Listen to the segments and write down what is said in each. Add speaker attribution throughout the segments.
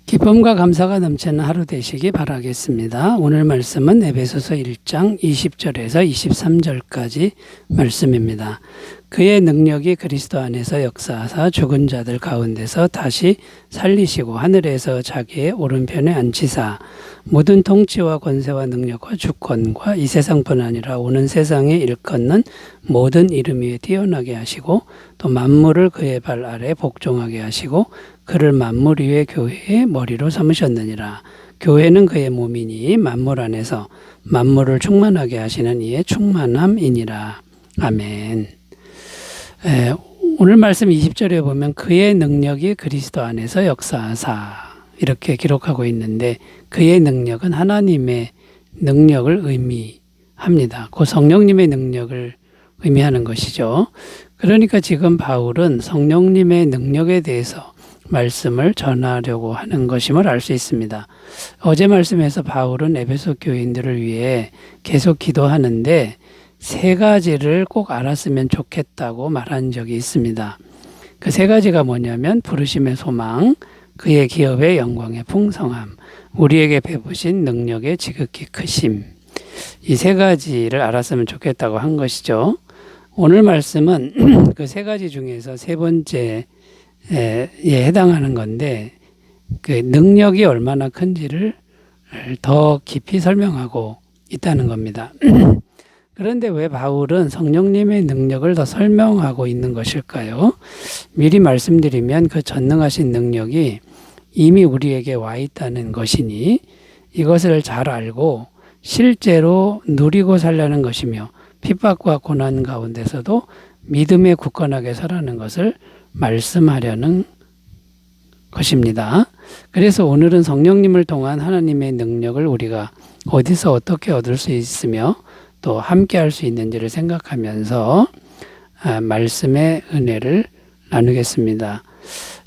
Speaker 1: 기쁨과 감사가 넘치는 하루 되시기 바라겠습니다. 오늘 말씀은 에베소서 1장 20절에서 23절까지 말씀입니다. 그의 능력이 그리스도 안에서 역사하사 죽은 자들 가운데서 다시 살리시고 하늘에서 자기의 오른편에 앉히사 모든 통치와 권세와 능력과 주권과 이 세상뿐 아니라 오는 세상에 일컫는 모든 이름 위에 뛰어나게 하시고 또 만물을 그의 발 아래 복종하게 하시고 그를 만물 위의 교회의 머리로 삼으셨느니라. 교회는 그의 몸이니 만물 안에서 만물을 충만하게 하시는 이의 충만함이니라. 아멘. 오늘 말씀 20절에 보면 그의 능력이 그리스도 안에서 역사하사 이렇게 기록하고 있는데 그의 능력은 하나님의 능력을 의미합니다. 그 성령님의 능력을 의미하는 것이죠. 그러니까 지금 바울은 성령님의 능력에 대해서 말씀을 전하려고 하는 것임을 알 수 있습니다. 어제 말씀에서 바울은 에베소 교인들을 위해 계속 기도하는데 세 가지를 꼭 알았으면 좋겠다고 말한 적이 있습니다. 그 세 가지가 뭐냐면 부르심의 소망, 그의 기업의 영광의 풍성함, 우리에게 베푸신 능력의 지극히 크심. 이 세 가지를 알았으면 좋겠다고 한 것이죠. 오늘 말씀은 그 세 가지 중에서 세 번째에 해당하는 건데 그 능력이 얼마나 큰지를 더 깊이 설명하고 있다는 겁니다. 그런데 왜 바울은 성령님의 능력을 더 설명하고 있는 것일까요? 미리 말씀드리면 그 전능하신 능력이 이미 우리에게 와 있다는 것이니 이것을 잘 알고 실제로 누리고 살려는 것이며 핍박과 고난 가운데서도 믿음에 굳건하게 서라는 것을 말씀하려는 것입니다. 그래서 오늘은 성령님을 통한 하나님의 능력을 우리가 어디서 어떻게 얻을 수 있으며 또 함께 할 수 있는지를 생각하면서 말씀의 은혜를 나누겠습니다.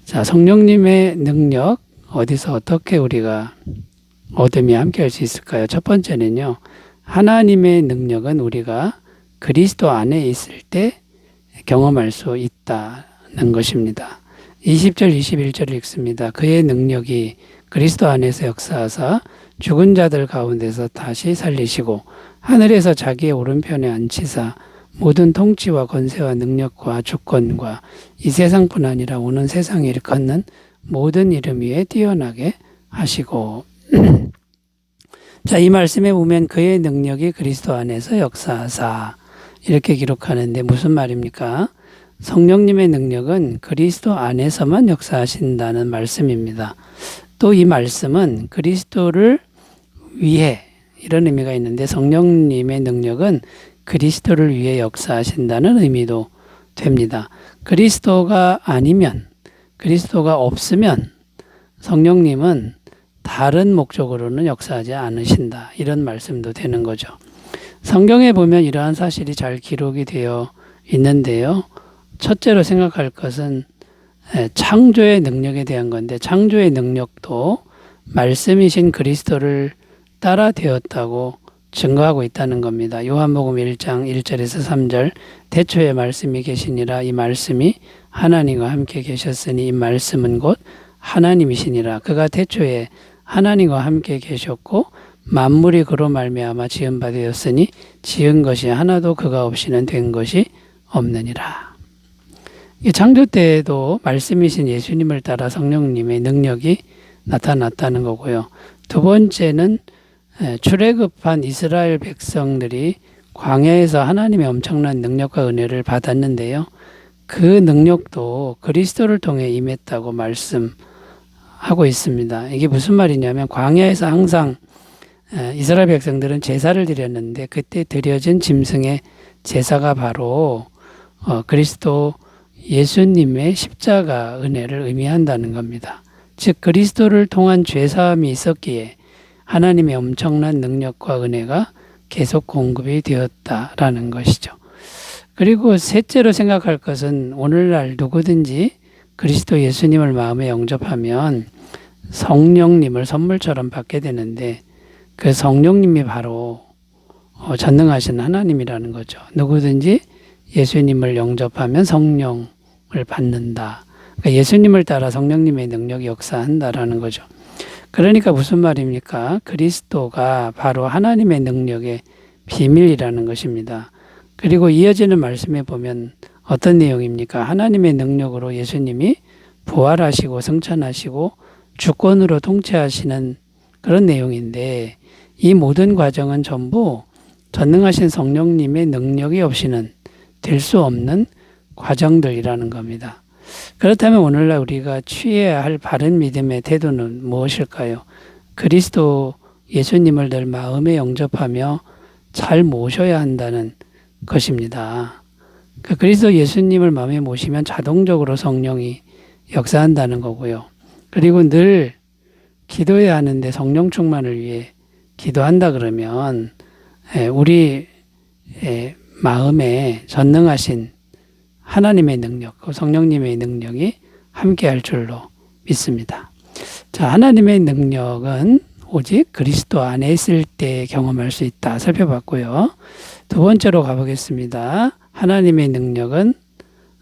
Speaker 1: 자, 성령님의 능력 어디서 어떻게 우리가 얻으며 함께 할 수 있을까요? 첫 번째는요. 하나님의 능력은 우리가 그리스도 안에 있을 때 경험할 수 있다는 것입니다. 20절 21절 읽습니다. 그의 능력이 그리스도 안에서 역사하사 죽은 자들 가운데서 다시 살리시고 하늘에서 자기의 오른편에 앉히사 모든 통치와 권세와 능력과 주권과 이 세상뿐 아니라 오는 세상에 일컫는 모든 이름 위에 뛰어나게 하시고 자, 이 말씀에 보면 그의 능력이 그리스도 안에서 역사하사 이렇게 기록하는데 무슨 말입니까? 성령님의 능력은 그리스도 안에서만 역사하신다는 말씀입니다. 또 이 말씀은 그리스도를 위해 이런 의미가 있는데 성령님의 능력은 그리스도를 위해 역사하신다는 의미도 됩니다. 그리스도가 아니면, 그리스도가 없으면 성령님은 다른 목적으로는 역사하지 않으신다. 이런 말씀도 되는 거죠. 성경에 보면 이러한 사실이 잘 기록이 되어 있는데요. 첫째로 생각할 것은 창조의 능력에 대한 건데 창조의 능력도 말씀이신 그리스도를 따라 되었다고 증거하고 있다는 겁니다. 요한복음 1장 1절에서 3절 태초에 말씀이 계시니라 이 말씀이 하나님과 함께 계셨으니 이 말씀은 곧 하나님이시니라 그가 태초에 하나님과 함께 계셨고 만물이 그로 말미암아 지은 바 되었으니 지은 것이 하나도 그가 없이는 된 것이 없느니라. 창조 때에도 말씀이신 예수님을 따라 성령님의 능력이 나타났다는 거고요. 두 번째는 출애굽한 이스라엘 백성들이 광야에서 하나님의 엄청난 능력과 은혜를 받았는데요. 그 능력도 그리스도를 통해 임했다고 말씀하고 있습니다. 이게 무슨 말이냐면 광야에서 항상 이스라엘 백성들은 제사를 드렸는데 그때 드려진 짐승의 제사가 바로 그리스도 예수님의 십자가 은혜를 의미한다는 겁니다. 즉 그리스도를 통한 죄사함이 있었기에 하나님의 엄청난 능력과 은혜가 계속 공급이 되었다라는 것이죠. 그리고 셋째로 생각할 것은 오늘날 누구든지 그리스도 예수님을 마음에 영접하면 성령님을 선물처럼 받게 되는데 그 성령님이 바로 전능하신 하나님이라는 거죠. 누구든지 예수님을 영접하면 성령을 받는다. 그러니까 예수님을 따라 성령님의 능력이 역사한다라는 거죠. 그러니까 무슨 말입니까? 그리스도가 바로 하나님의 능력의 비밀이라는 것입니다. 그리고 이어지는 말씀에 보면 어떤 내용입니까? 하나님의 능력으로 예수님이 부활하시고 승천하시고 주권으로 통치하시는 그런 내용인데, 이 모든 과정은 전부 전능하신 성령님의 능력이 없이는 될 수 없는 과정들이라는 겁니다. 그렇다면 오늘날 우리가 취해야 할 바른 믿음의 태도는 무엇일까요? 그리스도 예수님을 늘 마음에 영접하며 잘 모셔야 한다는 것입니다. 그리스도 예수님을 마음에 모시면 자동적으로 성령이 역사한다는 거고요. 그리고 늘 기도해야 하는데 성령 충만을 위해 기도한다 그러면 우리 마음에 전능하신 하나님의 능력, 성령님의 능력이 함께할 줄로 믿습니다. 자, 하나님의 능력은 오직 그리스도 안에 있을 때 경험할 수 있다 살펴봤고요. 두 번째로 가보겠습니다. 하나님의 능력은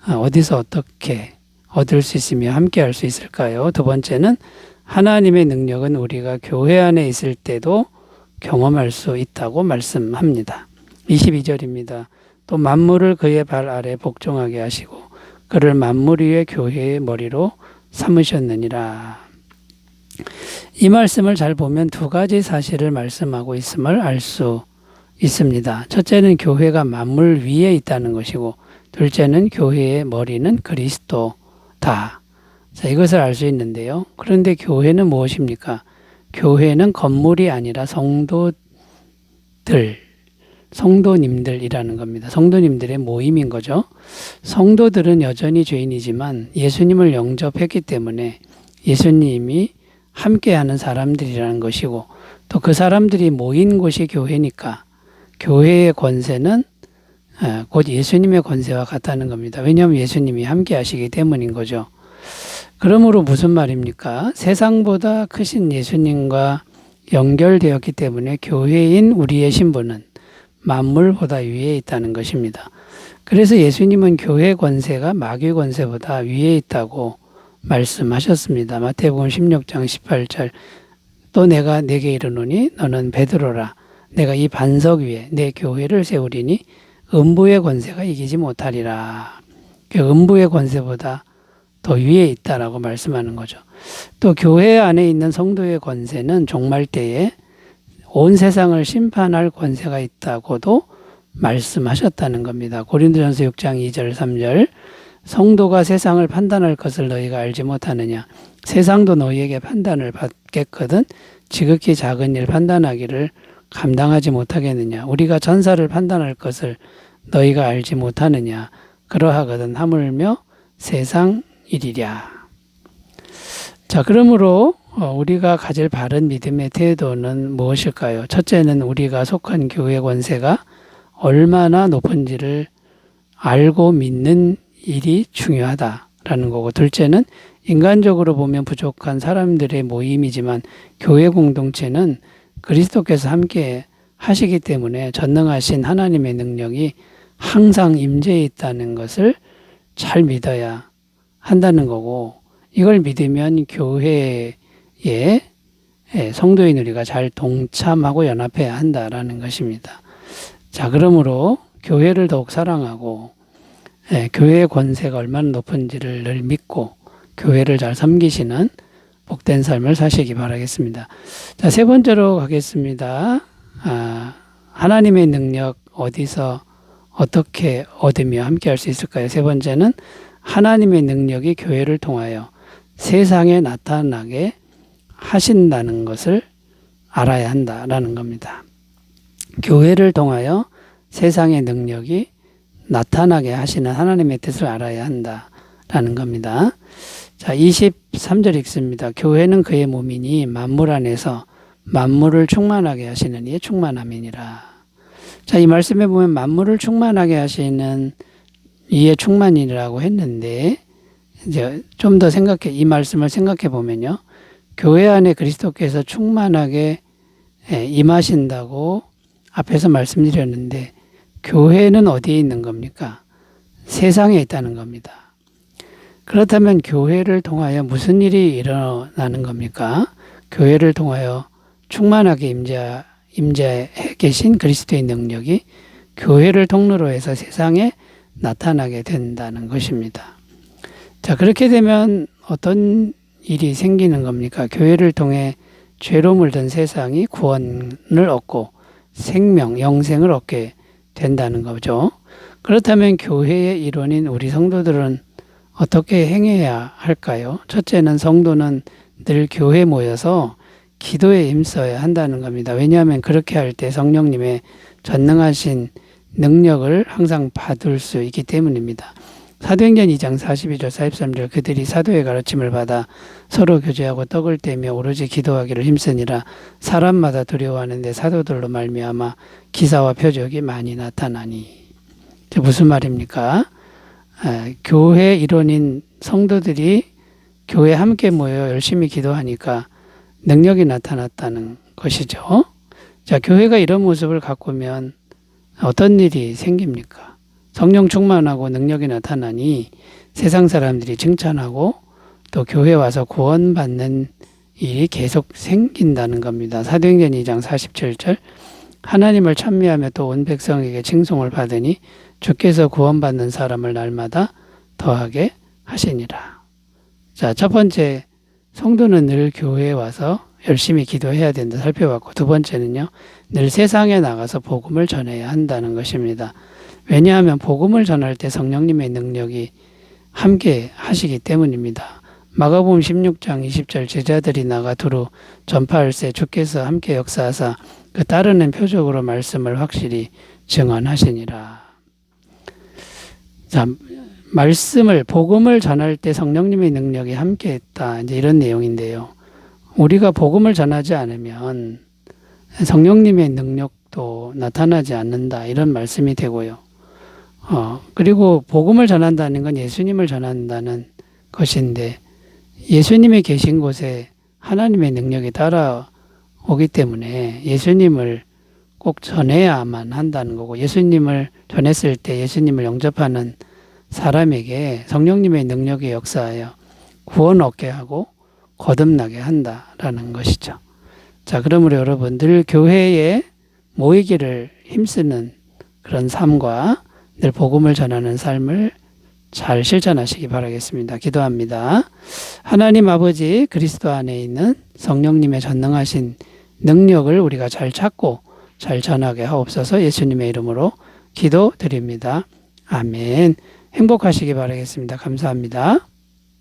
Speaker 1: 어디서 어떻게 얻을 수 있으며 함께할 수 있을까요? 두 번째는 하나님의 능력은 우리가 교회 안에 있을 때도 경험할 수 있다고 말씀합니다. 22절입니다. 또 만물을 그의 발 아래 복종하게 하시고 그를 만물 위의 교회의 머리로 삼으셨느니라. 이 말씀을 잘 보면 두 가지 사실을 말씀하고 있음을 알 수 있습니다. 첫째는 교회가 만물 위에 있다는 것이고, 둘째는 교회의 머리는 그리스도다. 자, 이것을 알 수 있는데요. 그런데 교회는 무엇입니까? 교회는 건물이 아니라 성도님들이라는 겁니다. 성도님들의 모임인 거죠. 성도들은 여전히 죄인이지만 예수님을 영접했기 때문에 예수님이 함께하는 사람들이라는 것이고, 또 그 사람들이 모인 곳이 교회니까 교회의 권세는 곧 예수님의 권세와 같다는 겁니다. 왜냐하면 예수님이 함께하시기 때문인 거죠. 그러므로 무슨 말입니까? 세상보다 크신 예수님과 연결되었기 때문에 교회인 우리의 신분은 만물보다 위에 있다는 것입니다. 그래서 예수님은 교회 권세가 마귀 권세보다 위에 있다고 말씀하셨습니다. 마태복음 16장 18절, 또 내가 네게 이르노니 너는 베드로라. 내가 이 반석 위에 내 교회를 세우리니 음부의 권세가 이기지 못하리라. 음부의 권세보다 더 위에 있다라고 말씀하는 거죠. 또 교회 안에 있는 성도의 권세는 종말 때에 온 세상을 심판할 권세가 있다고도 말씀하셨다는 겁니다. 고린도전서 6장 2절 3절, 성도가 세상을 판단할 것을 너희가 알지 못하느냐. 세상도 너희에게 판단을 받겠거든 지극히 작은 일 판단하기를 감당하지 못하겠느냐. 우리가 전사를 판단할 것을 너희가 알지 못하느냐. 그러하거든 하물며 세상 일이랴. 자, 그러므로 우리가 가질 바른 믿음의 태도는 무엇일까요? 첫째는 우리가 속한 교회 권세가 얼마나 높은지를 알고 믿는 일이 중요하다라는 거고, 둘째는 인간적으로 보면 부족한 사람들의 모임이지만 교회 공동체는 그리스도께서 함께 하시기 때문에 전능하신 하나님의 능력이 항상 임재해 있다는 것을 잘 믿어야 한다는 거고, 이걸 믿으면 교회에 성도인 우리가 잘 동참하고 연합해야 한다라는 것입니다. 자, 그러므로 교회를 더욱 사랑하고 교회의 권세가 얼마나 높은지를 늘 믿고 교회를 잘 섬기시는 복된 삶을 사시기 바라겠습니다. 자, 세 번째로 가겠습니다. 하나님의 능력 어디서 어떻게 얻으며 함께 할 수 있을까요? 세 번째는 하나님의 능력이 교회를 통하여 세상에 나타나게 하신다는 것을 알아야 한다라는 겁니다. 교회를 통하여 세상의 능력이 나타나게 하시는 하나님의 뜻을 알아야 한다라는 겁니다. 자, 23절 읽습니다. 교회는 그의 몸이니 만물 안에서 만물을 충만하게 하시는 이의 충만함이니라. 자, 이 말씀에 보면 만물을 충만하게 하시는 이의 충만이라고 했는데, 이제 좀 더 이 말씀을 생각해 보면요. 교회 안에 그리스도께서 충만하게 임하신다고 앞에서 말씀드렸는데, 교회는 어디에 있는 겁니까? 세상에 있다는 겁니다. 그렇다면 교회를 통하여 무슨 일이 일어나는 겁니까? 교회를 통하여 충만하게 임재해 계신 그리스도의 능력이 교회를 통로로 해서 세상에 나타나게 된다는 것입니다. 자, 그렇게 되면 어떤 일이 생기는 겁니까? 교회를 통해 죄로 물든 세상이 구원을 얻고 생명, 영생을 얻게 된다는 거죠. 그렇다면 교회의 일원인 우리 성도들은 어떻게 행해야 할까요? 첫째는 성도는 늘 교회에 모여서 기도에 힘써야 한다는 겁니다. 왜냐하면 그렇게 할 때 성령님의 전능하신 능력을 항상 받을 수 있기 때문입니다. 사도행전 2장 42절 43절 그들이 사도의 가르침을 받아 서로 교제하고 떡을 떼며 오로지 기도하기를 힘쓰니라. 사람마다 두려워하는데 사도들로 말미암아 기사와 표적이 많이 나타나니. 무슨 말입니까? 교회 일원인 성도들이 교회에 함께 모여 열심히 기도하니까 능력이 나타났다는 것이죠. 자, 교회가 이런 모습을 가꾸면 어떤 일이 생깁니까? 성령 충만하고 능력이 나타나니 세상 사람들이 칭찬하고 또 교회 와서 구원받는 일이 계속 생긴다는 겁니다. 사도행전 2장 47절 하나님을 찬미하며 또 온 백성에게 칭송을 받으니 주께서 구원받는 사람을 날마다 더하게 하시니라. 자, 첫 번째, 성도는 늘 교회에 와서 열심히 기도해야 된다 살펴봤고, 두 번째는요, 늘 세상에 나가서 복음을 전해야 한다는 것입니다. 왜냐하면 복음을 전할 때 성령님의 능력이 함께 하시기 때문입니다. 마가복음 16장 20절 제자들이 나가 두루 전파할세 주께서 함께 역사하사 그 따르는 표적으로 말씀을 확실히 증언하시니라. 자, 복음을 전할 때 성령님의 능력이 함께 했다. 이제 이런 내용인데요. 우리가 복음을 전하지 않으면 성령님의 능력도 나타나지 않는다. 이런 말씀이 되고요. 그리고 복음을 전한다는 건 예수님을 전한다는 것인데 예수님이 계신 곳에 하나님의 능력이 따라오기 때문에 예수님을 꼭 전해야만 한다는 거고, 예수님을 전했을 때 예수님을 영접하는 사람에게 성령님의 능력이 역사하여 구원 얻게 하고 거듭나게 한다라는 것이죠. 자, 그러므로 여러분 늘 교회에 모이기를 힘쓰는 그런 삶과 늘 복음을 전하는 삶을 잘 실천하시기 바라겠습니다. 기도합니다. 하나님 아버지, 그리스도 안에 있는 성령님의 전능하신 능력을 우리가 잘 찾고 잘 전하게 하옵소서. 예수님의 이름으로 기도드립니다. 아멘. 행복하시기 바라겠습니다. 감사합니다.